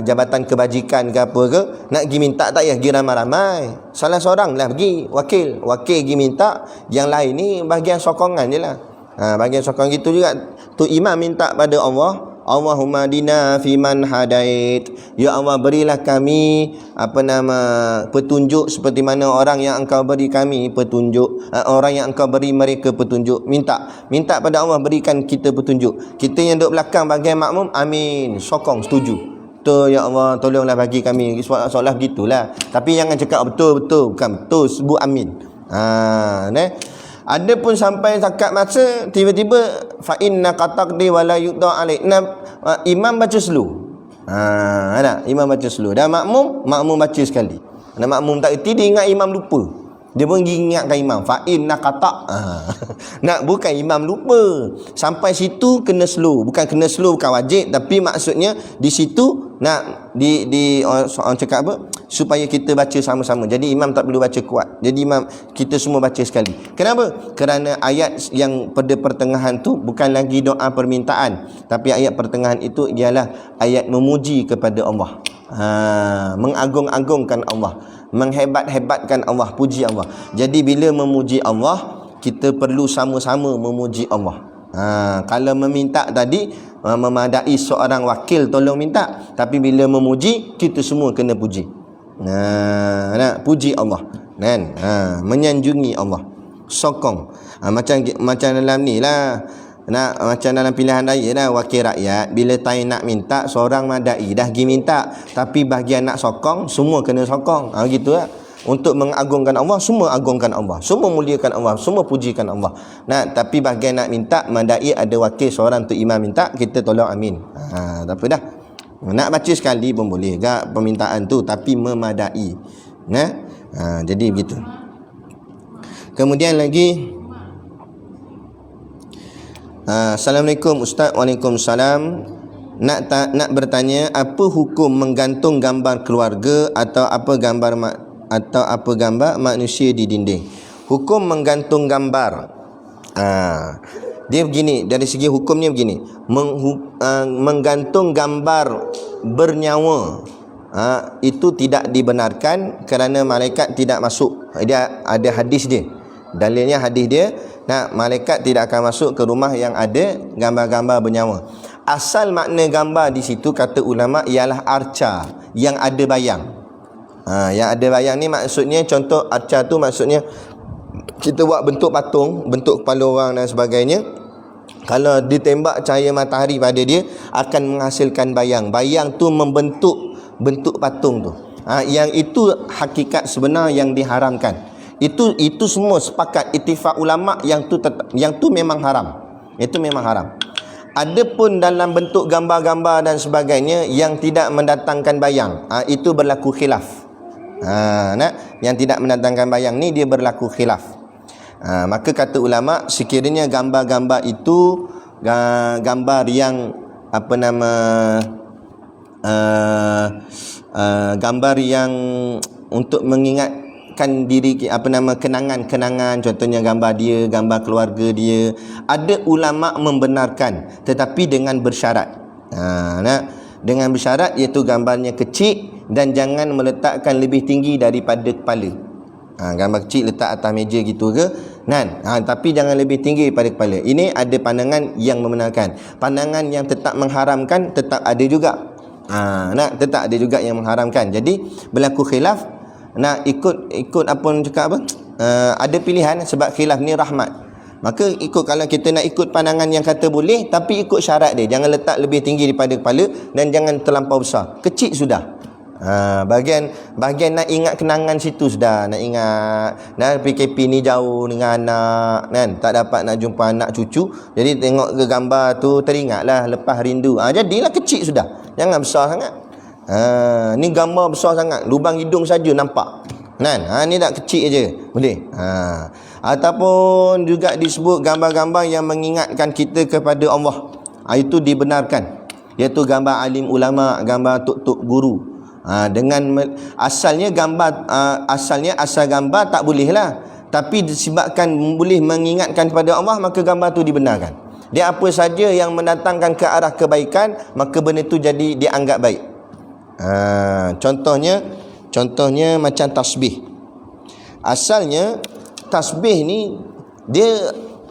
jabatan kebajikan ke apa ke, nak pergi minta tak payah pergi ramai-ramai, salah seorang lah pergi, wakil pergi minta, yang lain ni bahagian sokongan je lah. Bahagian sokongan gitu juga. Tu imam minta pada Allah, Allahumma dina fiman hadait, ya Allah berilah kami petunjuk seperti mana orang yang engkau beri kami petunjuk, orang yang engkau beri mereka petunjuk. Minta pada Allah berikan kita petunjuk. Kita yang duduk belakang bahagian makmum amin, sokong, setuju. Betul ya Allah, tolonglah bagi kami, seolah begitulah. Tapi jangan cakap betul, bukan betul, sebut amin. Ada pun sampai zakat masa tiba-tiba fa innaka taqdi wa la yuqda alaik. Imam baca slow. Imam baca slow. Dan makmum baca sekali. Dan makmum tak erti, dia ingat imam lupa. Dia pun ingatkan imam fa innaka ta. Nak bukan imam lupa. Sampai situ kena slow. Bukan kena slow, bukan wajib, tapi maksudnya di situ nak orang cakap apa? Supaya kita baca sama-sama. Jadi imam tak perlu baca kuat. Jadi imam kita semua baca sekali. Kenapa? Kerana ayat yang pada pertengahan tu bukan lagi doa permintaan, tapi ayat pertengahan itu ialah ayat memuji kepada Allah. Mengagung-agungkan Allah, menghebat-hebatkan Allah, puji Allah. Jadi bila memuji Allah, kita perlu sama-sama memuji Allah. Kalau meminta tadi memadai seorang wakil tolong minta, tapi bila memuji kita semua kena puji. Nak puji Allah kan, menyanjungi Allah, sokong. Macam dalam ni lah, macam dalam pilihan raya lah, wakil rakyat bila time nak minta seorang madai dah pergi minta, tapi bahagian nak sokong semua kena sokong. Gitu lah. Untuk mengagungkan Allah, semua agungkan Allah, semua muliakan Allah, semua pujikan Allah. Tapi bahagian nak minta madai ada wakil seorang tu imam minta, kita tolong amin. Tak apa dah. Nak baca sekali pun boleh gak permintaan tu, tapi memadai. Jadi begitu. Kemudian lagi, Assalamualaikum Ustaz. Waalaikumsalam. Nak bertanya, apa hukum menggantung gambar keluarga atau apa gambar manusia di dinding? Hukum menggantung gambar, dia begini, dari segi hukumnya begini. Menggantung gambar bernyawa, itu tidak dibenarkan kerana malaikat tidak masuk. Dia ada hadis dia. Dalilnya hadis dia, malaikat tidak akan masuk ke rumah yang ada gambar-gambar bernyawa. Asal makna gambar di situ kata ulama ialah arca yang ada bayang. Yang ada bayang ni maksudnya, contoh arca tu maksudnya kita buat bentuk patung, bentuk kepala orang dan sebagainya. Kalau ditembak cahaya matahari pada dia akan menghasilkan bayang. Bayang tu membentuk bentuk patung tu. Yang itu hakikat sebenar yang diharamkan. Itu semua sepakat ittifaq ulama yang tu memang haram. Itu memang haram. Adapun dalam bentuk gambar-gambar dan sebagainya yang tidak mendatangkan bayang, itu berlaku khilaf. Yang tidak mendatangkan bayang ni dia berlaku khilaf. Maka kata ulama, sekiranya gambar-gambar itu gambar yang gambar yang untuk mengingatkan diri kenangan-kenangan, contohnya gambar dia, gambar keluarga dia, ada ulama membenarkan tetapi dengan bersyarat. Dengan bersyarat, iaitu gambarnya kecil dan jangan meletakkan lebih tinggi daripada kepala. Gambar kecil letak atas meja gitu ke, tapi jangan lebih tinggi daripada kepala. Ini ada pandangan yang membenarkan. Pandangan yang tetap mengharamkan tetap ada juga. Tetap ada juga yang mengharamkan. Jadi berlaku khilaf. Ikut apa orang cakap apa? Ada pilihan sebab khilaf ni rahmat. Maka kalau kita nak ikut pandangan yang kata boleh, tapi ikut syarat dia, jangan letak lebih tinggi daripada kepala dan jangan terlampau besar. Kecil sudah. Bahagian nak ingat kenangan situ sudah, nak ingat PKP ni jauh dengan anak kan, tak dapat nak jumpa anak cucu, jadi tengok ke gambar tu teringatlah lepas rindu. Jadilah kecil sudah, jangan besar sangat. Ni gambar besar sangat, lubang hidung saja nampak kan. Ni tak kecil je boleh. Ataupun juga disebut gambar-gambar yang mengingatkan kita kepada Allah, itu dibenarkan, iaitu gambar alim ulama, gambar tok-tok guru. Asal gambar tak boleh lah, tapi disebabkan boleh mengingatkan kepada Allah, maka gambar tu dibenarkan. Dia apa saja yang mendatangkan ke arah kebaikan, maka benda tu jadi dianggap baik. Contohnya macam tasbih. Asalnya tasbih ni dia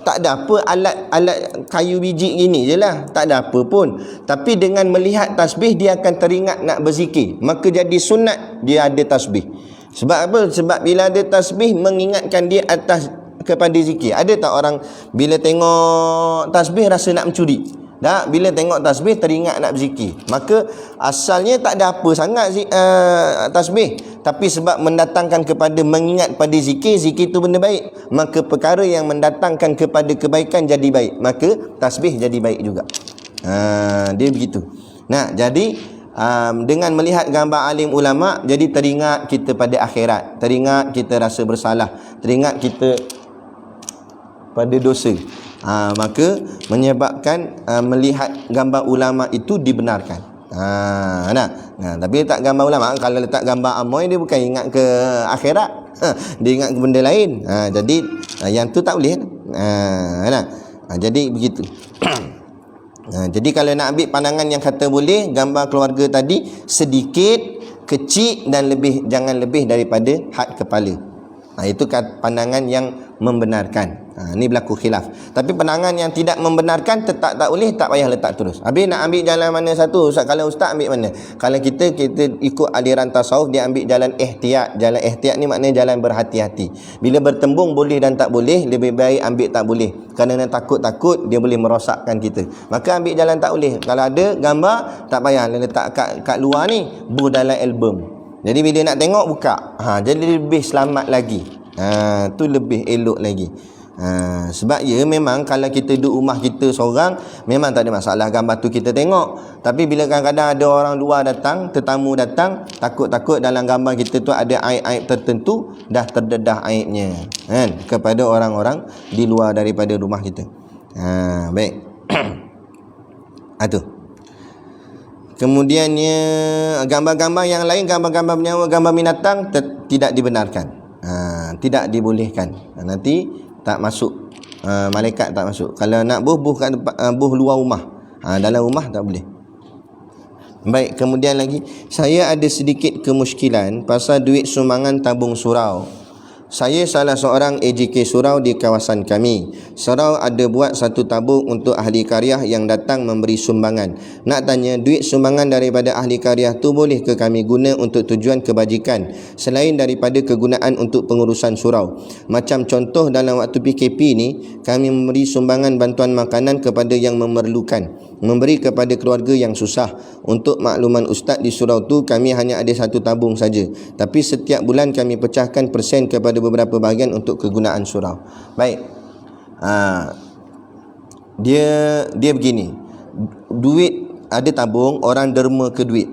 tak ada apa, alat kayu biji gini je lah, tak ada apa pun. Tapi dengan melihat tasbih, dia akan teringat nak berzikir, maka jadi sunat dia ada tasbih. Sebab apa? Sebab bila ada tasbih, mengingatkan dia atas kepada zikir. Ada tak orang bila tengok tasbih rasa nak mencuri? Tak, bila tengok tasbih teringat nak berzikir. Maka asalnya tak ada apa sangat tasbih, tapi sebab mendatangkan kepada mengingat pada zikir, zikir itu benda baik, maka perkara yang mendatangkan kepada kebaikan jadi baik, maka tasbih jadi baik juga. Dia begitu. Jadi dengan melihat gambar alim ulama, jadi teringat kita pada akhirat, teringat kita rasa bersalah, teringat kita pada dosa. Maka menyebabkan melihat gambar ulama itu dibenarkan. Tapi letak gambar ulama, kalau letak gambar amoy, dia bukan ingat ke akhirat, dia ingat ke benda lain. Jadi yang tu tak boleh. Jadi begitu. Jadi kalau nak ambil pandangan yang kata boleh, gambar keluarga tadi sedikit, kecil dan jangan lebih daripada had kepala. Itu pandangan yang membenarkan. Ni berlaku khilaf. Tapi pandangan yang tidak membenarkan tetap tak boleh, tak payah letak terus. Habis nak ambil jalan mana satu? Kalau ustaz ambil mana? Kalau kita ikut aliran tasawuf, dia ambil jalan ihtiyat. Jalan ihtiyat ni maknanya jalan berhati-hati. Bila bertembung boleh dan tak boleh, lebih baik ambil tak boleh. Kerana takut-takut dia boleh merosakkan kita. Maka ambil jalan tak boleh. Kalau ada gambar, tak payah letak kat luar ni, dalam album. Jadi bila nak tengok, buka. Jadi lebih selamat lagi. Tu lebih elok lagi. Sebab memang kalau kita duduk rumah kita seorang, memang tak ada masalah gambar tu kita tengok. Tapi bila kadang-kadang ada orang luar datang, tetamu datang, takut-takut dalam gambar kita tu ada aib-aib tertentu, dah terdedah aibnya kepada orang-orang di luar daripada rumah kita. Baik. Itu. Kemudiannya gambar-gambar yang lain, gambar-gambar menyawa, gambar binatang tidak dibenarkan. Tidak dibolehkan. Nanti tak masuk, malaikat tak masuk. Kalau nak buh kat depan, buh luar rumah. Dalam rumah tak boleh. Baik, kemudian lagi, saya ada sedikit kemusykilan pasal duit sumbangan tabung surau. Saya salah seorang AJK surau di kawasan kami. Surau ada buat satu tabung untuk ahli karyah yang datang memberi sumbangan. Nak tanya, duit sumbangan daripada ahli karyah tu boleh ke kami guna untuk tujuan kebajikan selain daripada kegunaan untuk pengurusan surau? Macam contoh dalam waktu PKP ni, kami memberi sumbangan bantuan makanan kepada yang memerlukan, memberi kepada keluarga yang susah. Untuk makluman ustaz, di surau tu kami hanya ada satu tabung saja, tapi setiap bulan kami pecahkan persen kepada beberapa bahagian untuk kegunaan surau. Baik. Dia begini. Duit ada tabung, orang derma ke duit.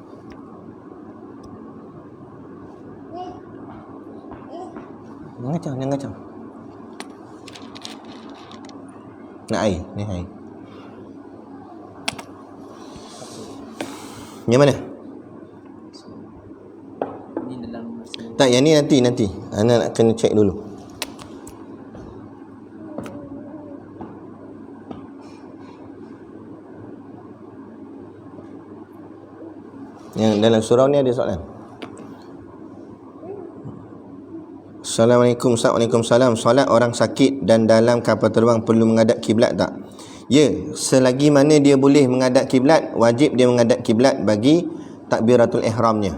Jangan kacau. Nak air, ni air. Yang mana? Ini dalam masa. Tak, yang ni nanti. Ana nak kena cek dulu. Yang dalam surau ni ada soalan. Assalamualaikum. Waalaikumsalam. Solat orang sakit dan dalam kapal terbang perlu menghadap kiblat tak? Ya, selagi mana dia boleh menghadap kiblat, wajib dia menghadap kiblat bagi takbiratul ihramnya.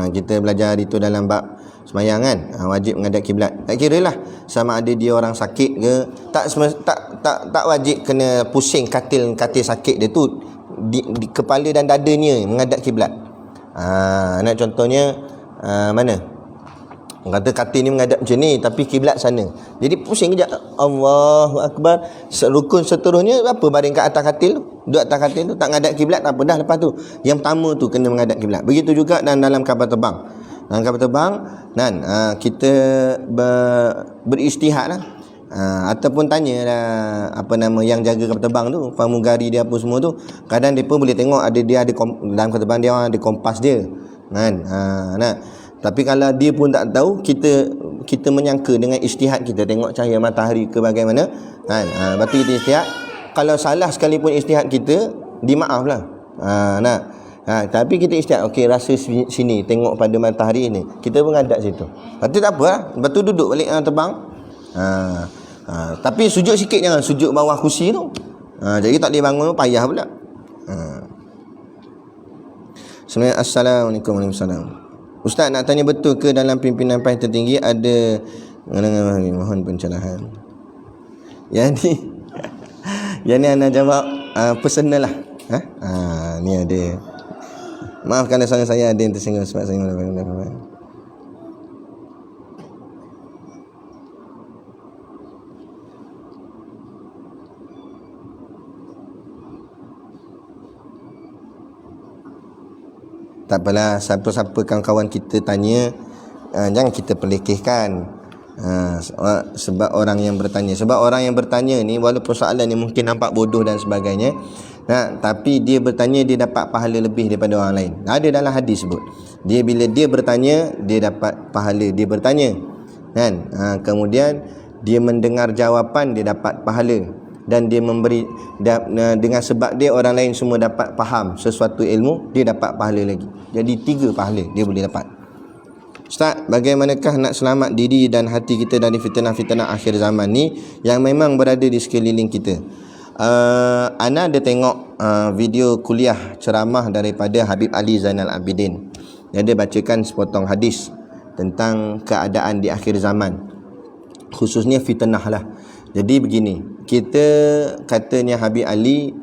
Kita belajar itu dalam bab sembahyang kan. Wajib menghadap kiblat. Tak kiralah sama ada dia orang sakit ke, tak wajib kena pusing katil sakit dia tu di kepala dan dadanya menghadap kiblat. Nak contohnya mana? Orang kata katil ni menghadap macam ni tapi kiblat sana. Jadi pusing kejap. Allahu Akbar. Rukun seterusnya apa? Baring kat atas katil tu. Duduk atas katil tu tak menghadap kiblat tak apa dah lepas tu. Yang pertama tu kena menghadap kiblat. Begitu juga dalam kapal terbang. Dalam kapal terbang kita berijtihad lah. Ataupun tanya lah apa nama yang jaga kapal terbang tu, pramugari dia apa semua tu. Kadang depa boleh tengok dia ada dalam kapal terbang dia ada kompas dia. Kan? Tapi kalau dia pun tak tahu, kita menyangka dengan ijtihad kita, tengok cahaya matahari ke bagaimana kan. Lepas tu kita ijtihad. Kalau salah sekalipun ijtihad kita, dimaaflah. Tapi kita ijtihad, okey rasa sini tengok pada matahari ni, kita menghadap situ. Lepas tu tak apa lah. Lepas tu duduk balik terbang. Tapi sujud sikit, jangan sujud bawah kursi tu. Jadi tak boleh bangun, payah pula. Assalamualaikum warahmatullahi wabarakatuh. Ustaz nak tanya, betul ke dalam pimpinan PAS tertinggi ada mohon pencerahan? Yang ni anda jawab personal lah. Ni ada. Maafkan saya ada yang tersinggung sebab saya tak apalah, siapa-siapa kawan-kawan kita tanya, jangan kita pelekehkan. Sebab orang yang bertanya ni, walaupun soalan ni mungkin nampak bodoh dan sebagainya, tapi dia bertanya, dia dapat pahala lebih daripada orang lain. Ada dalam hadis sebut, bila dia bertanya, dia dapat pahala dia bertanya kan. Kemudian dia mendengar jawapan, dia dapat pahala. Dan dia memberi dengan sebab dia orang lain semua dapat faham sesuatu ilmu, dia dapat pahala lagi. Jadi 3 pahala dia boleh dapat. Ustaz, bagaimanakah nak selamat diri dan hati kita dari fitnah-fitnah akhir zaman ni yang memang berada di sekeliling kita? Ana ada tengok video kuliah ceramah daripada Habib Ali Zainal Abidin. Dia bacakan sepotong hadis tentang keadaan di akhir zaman, khususnya fitnah lah. Jadi begini, kita katanya Habib Ali,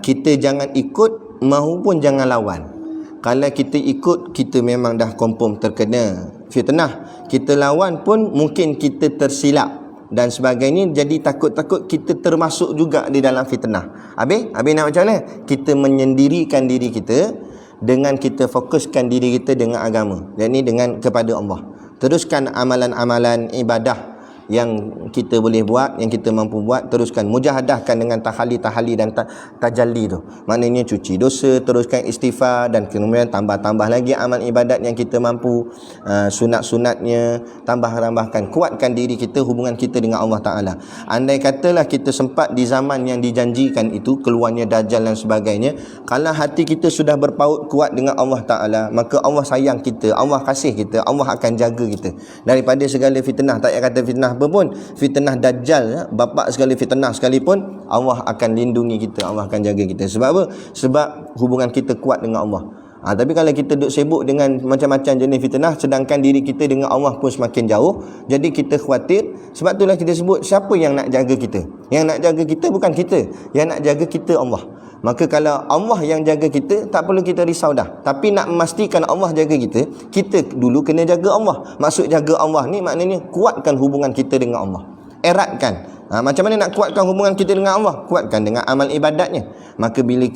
kita jangan ikut maupun jangan lawan. Kalau kita ikut, kita memang dah confirm terkena fitnah. Kita lawan pun mungkin kita tersilap dan sebagainya. Jadi takut-takut kita termasuk juga di dalam fitnah. Habis nak macam mana? Kita menyendirikan diri kita dengan kita fokuskan diri kita dengan agama. Dan ini dengan kepada Allah. Teruskan amalan-amalan ibadah yang kita boleh buat, yang kita mampu buat, teruskan mujahadahkan dengan tahali dan tajalli tu. Maknanya cuci dosa, teruskan istighfar dan kemudian tambah lagi amal ibadat yang kita mampu, sunat-sunatnya tambahkan, kuatkan diri kita, hubungan kita dengan Allah Taala. Andai katalah kita sempat di zaman yang dijanjikan itu, keluarnya Dajjal dan sebagainya, kalau hati kita sudah berpaut kuat dengan Allah Taala, maka Allah sayang kita, Allah kasih kita, Allah akan jaga kita daripada segala fitnah. Tak payah kata fitnah apa pun, fitnah Dajjal, bapa segala fitnah sekalipun, Allah akan lindungi kita, Allah akan jaga kita. Sebab apa? Sebab hubungan kita kuat dengan Allah. Tapi kalau kita duduk sibuk dengan macam-macam jenis fitnah, sedangkan diri kita dengan Allah pun semakin jauh, jadi kita khawatir. Sebab itulah kita sebut, siapa yang nak jaga kita? Yang nak jaga kita bukan kita, yang nak jaga kita Allah. Maka kalau Allah yang jaga kita, tak perlu kita risau dah. Tapi nak memastikan Allah jaga kita, kita dulu kena jaga Allah. Maksud jaga Allah ni maknanya kuatkan hubungan kita dengan Allah, eratkan. Macam mana nak kuatkan hubungan kita dengan Allah? Kuatkan dengan amal ibadatnya. Maka bila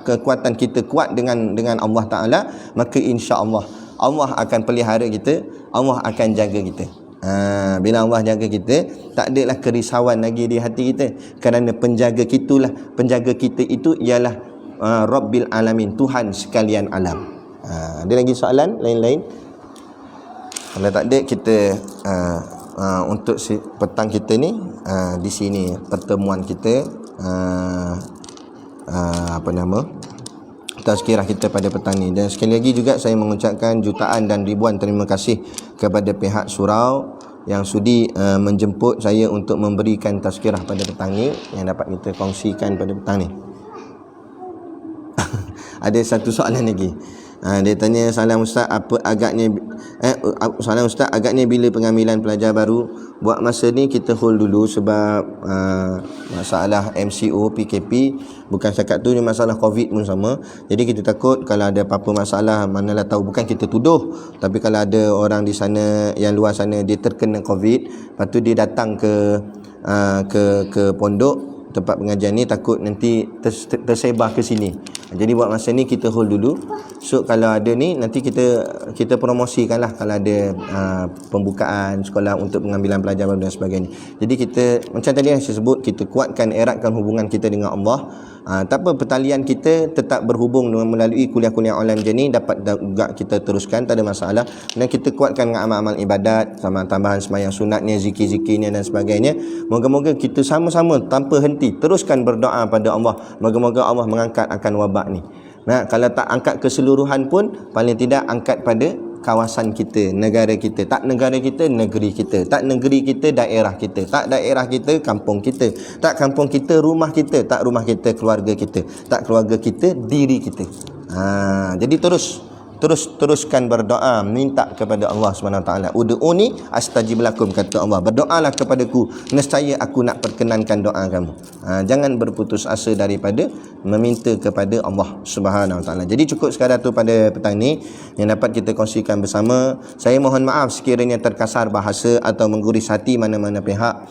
kekuatan kita kuat dengan Allah Ta'ala, maka insya-Allah Allah akan pelihara kita, Allah akan jaga kita. Bila Allah jaga kita, tak adalah kerisauan lagi di hati kita, kerana penjaga kita itu ialah Rabbil Alamin, Tuhan sekalian alam. Ada lagi soalan lain-lain? Kalau tak ada, kita untuk petang kita ni, di sini pertemuan kita, tazkirah kita pada petang ni. Dan sekali lagi juga saya mengucapkan jutaan dan ribuan terima kasih kepada pihak surau yang sudi menjemput saya untuk memberikan tazkirah pada petang ni, yang dapat kita kongsikan pada petang ni. Ada satu soalan lagi. Dia tanya, salam Ustaz, salam Ustaz, agaknya bila pengambilan pelajar baru, buat masa ni kita hold dulu sebab masalah MCO, PKP, bukan setakat tu, ni masalah COVID pun sama. Jadi kita takut kalau ada apa-apa masalah, manalah tahu, bukan kita tuduh, tapi kalau ada orang di sana, yang luar sana, dia terkena COVID, lepas tu dia datang ke pondok tempat pengajian ni, takut nanti tersebar ke sini. Jadi buat masa ni kita hold dulu. So kalau ada ni, nanti kita promosikan lah kalau ada pembukaan sekolah untuk pengambilan pelajar baru dan sebagainya. Jadi kita, macam tadi yang saya sebut, kita kuatkan, eratkan hubungan kita dengan Allah. Tak apa, pertalian kita tetap berhubung dengan melalui kuliah-kuliah online je ni, dapat juga kita teruskan, tak ada masalah. Dan kita kuatkan dengan amal-amal ibadat, sama tambahan sembahyang sunatnya, zikir-zikirnya dan sebagainya. Moga-moga kita sama-sama tanpa henti teruskan berdoa pada Allah, moga-moga Allah mengangkat akan wabak ni. Nah, kalau tak angkat keseluruhan pun, paling tidak angkat pada kawasan kita, negara kita. Tak negara kita, negeri kita. Tak negeri kita, daerah kita. Tak daerah kita, kampung kita. Tak kampung kita, rumah kita. Tak rumah kita, keluarga kita. Tak keluarga kita, diri kita. Jadi teruskan berdoa, minta kepada Allah SWT. Ud'uni astajib lakum, kata Allah. Berdoalah kepadaku, nescaya aku nak perkenankan doa kamu. Jangan berputus asa daripada meminta kepada Allah SWT. Jadi cukup sekadar tu pada petang ni yang dapat kita kongsikan bersama. Saya mohon maaf sekiranya terkasar bahasa atau mengguris hati mana-mana pihak.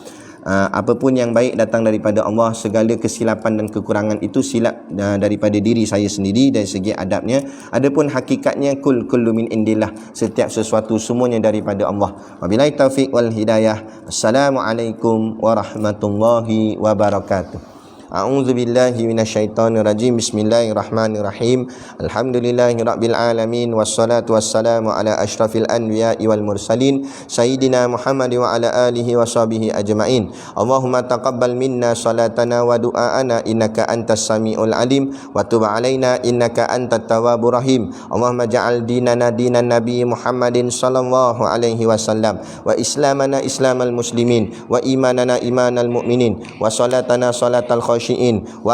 Apapun yang baik datang daripada Allah, segala kesilapan dan kekurangan itu silap daripada diri saya sendiri dari segi adabnya. Adapun hakikatnya kullu min indillah, setiap sesuatu semuanya daripada Allah. Wabillahi taufiq wal hidayah. Assalamualaikum warahmatullahi wabarakatuh. A'udzu billahi minasyaitonir rajim. Bismillahirrahmanirrahim. Alhamdulillahirabbil alamin, wassalatu wassalamu ala asyrafil anbiya'i wal mursalin sayyidina Muhammad wa ala alihi washabihi ajmain. Allahumma taqabbal minna salatana wa du'aana innaka antas samiul alim wa tub alaina innaka antat tawwabur rahim. Allahumma ja'al dinana dinan nabi Muhammadin sallallahu alaihi wasallam, wa islamana islamal muslimin, wa imanana imanal mu'minin, wa salatana salatal wa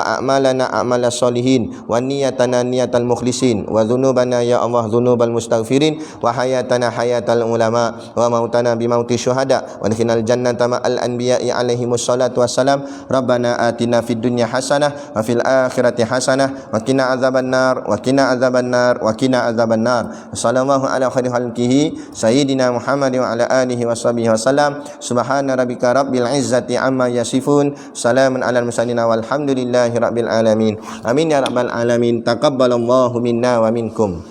a'malana a'mal solihin, wa niyatana niyatal mukhlisin, wa dhunubana ya Allah dhunubal mustaghfirin, wa hayatana hayatal ulama, wa mautana bimauti syuhada, wa adkhilnal jannata ma'al anbiya'i alaihimus salatu wassalam. Rabbana atina fid dunya hasanah wa fil akhirati hasanah wa qina azabannar wa qina azabannar wa qina azabannar. Sallallahu ala khairi khalqihi sayyidina Muhammad wa ala alihi washabihi wasallam. Subhana rabbika rabbil izzati amma yasifun, salamun alal mursalin, alhamdulillahi rabbil alamin. Amin ya rabbal alamin. Taqabbalallahu minna wa minkum.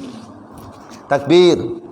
Takbir.